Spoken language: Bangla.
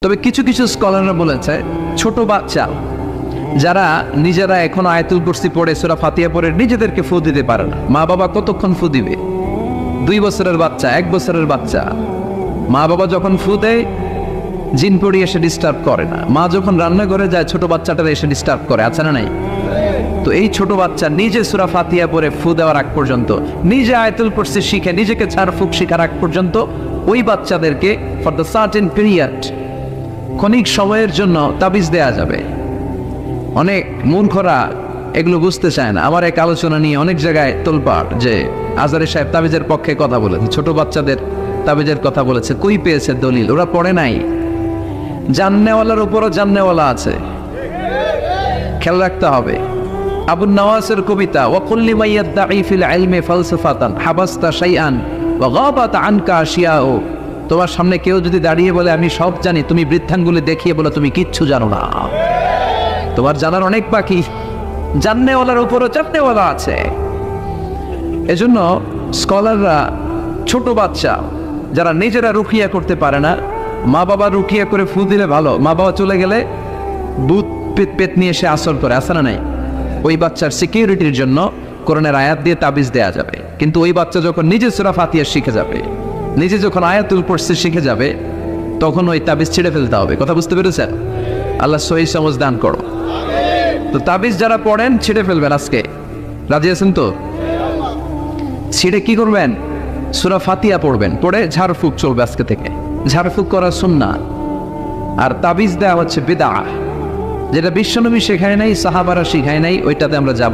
তবে কিছু কিছু স্কলাররা বলেছে ছোট বাচ্চা যারা নিজেরা এখনো আয়াতুল কুরসি পড়ে সূরা ফাতিহা পড়ে নিজেদেরকে ফু দিতে পারে না, মা বাবা কতক্ষণ ফু দিবে? 2 বছরের বাচ্চা, 1 বছরের বাচ্চা, মা বাবা যখন ফু দেয় জিন পড়ি এসে ডিস্টার্ব করে না। মা যখন রান্না করে যায় ছোট বাচ্চাটারা এসে ডিস্টার্ব করে, আছে না নাই? তো এই ছোট বাচ্চা নিজে সূরা ফাতিহা পড়ে ফু দেওয়ার আগ পর্যন্ত, নিজে আয়াতুল কুরসি শিখে নিজেকে ঝাড়ফুঁক শিখার আগ পর্যন্ত ওই বাচ্চাদেরকে ফর দ্য সার্টেন পিরিয়ড, ক্ষণিক সময়ের জন্য তাবিজ দেয়া যাবে। অনেক মূর্খরা এগুলো বুঝতে চায় না। আমার এক আলোচনা নিয়ে অনেক জায়গায় তোলপাড় যে আজহারী সাহেব তাবিজের পক্ষে কথা বলেছে, ছোট বাচ্চাদের তাবিজের কথা বলেছে। কই পেয়েছে দলিল? ওরা পড়ে নাই। জাননেওয়ালার উপরও জাননেওয়ালা আছে, খেয়াল রাখতে হবে। আবু নওয়াসের কবিতা, ওয়াকুল্লি মাইয়াদ্দাঈ ফিল ইলমি ফালসাফাতান হাবাসতা শাইআন ওয়া গাবাত আনকা আশিয়াউ। তোমার সামনে কেউ যদি দাঁড়িয়ে বলে আমি সব জানি, তুমি বৃদ্ধাঙ্গুলি দেখিয়ে বলো তুমি কিচ্ছু জানো না, তোমার জানার অনেক বাকি। জাননেওয়ালার উপরও জাননেওয়ালা আছে। এজন্য স্কলাররা ছোট বাচ্চা যারা নিজেরা রুকিয়া করতে পারে না, মা বাবা রুকিয়া করে ফু দিলে ভালো, মা বাবা চলে গেলে ভূত পেট নিয়ে এসে আসর করে, আসে না নাই? ওই বাচ্চার সিকিউরিটির জন্য কোরআনের আয়াত দিয়ে তাবিজ দেয়া যাবে। কিন্তু ওই বাচ্চা যখন নিজে সূরা ফাতিহা শিখে যাবে, নিজে যখন আয়াতুল কুরসি শিখে যাবে, তখন ওই তাবিজ ছিঁড়ে ফেলতে হবে। কথা বুঝতে পেরেছেন? আল্লাহ সহি সমঝ দান করো। তো তাবিজ যারা পড়েন ছিঁড়ে ফেলবেন আজকে, রাজি আছেন তো? ছিঁড়ে কি করবেন? সূরা ফাতিহা পড়বেন, পড়ে ঝাড়ফুঁক চলবে আজকে থেকে। ঝাড়ফুঁক করা সুন্নাহ। আর তাবিজ দেওয়া হচ্ছে বিদআহ, যেটা বিশ্বনবী শেখায় নাই, সাহাবারা শিখায় নাই, ওইটাতে আমরা যাব।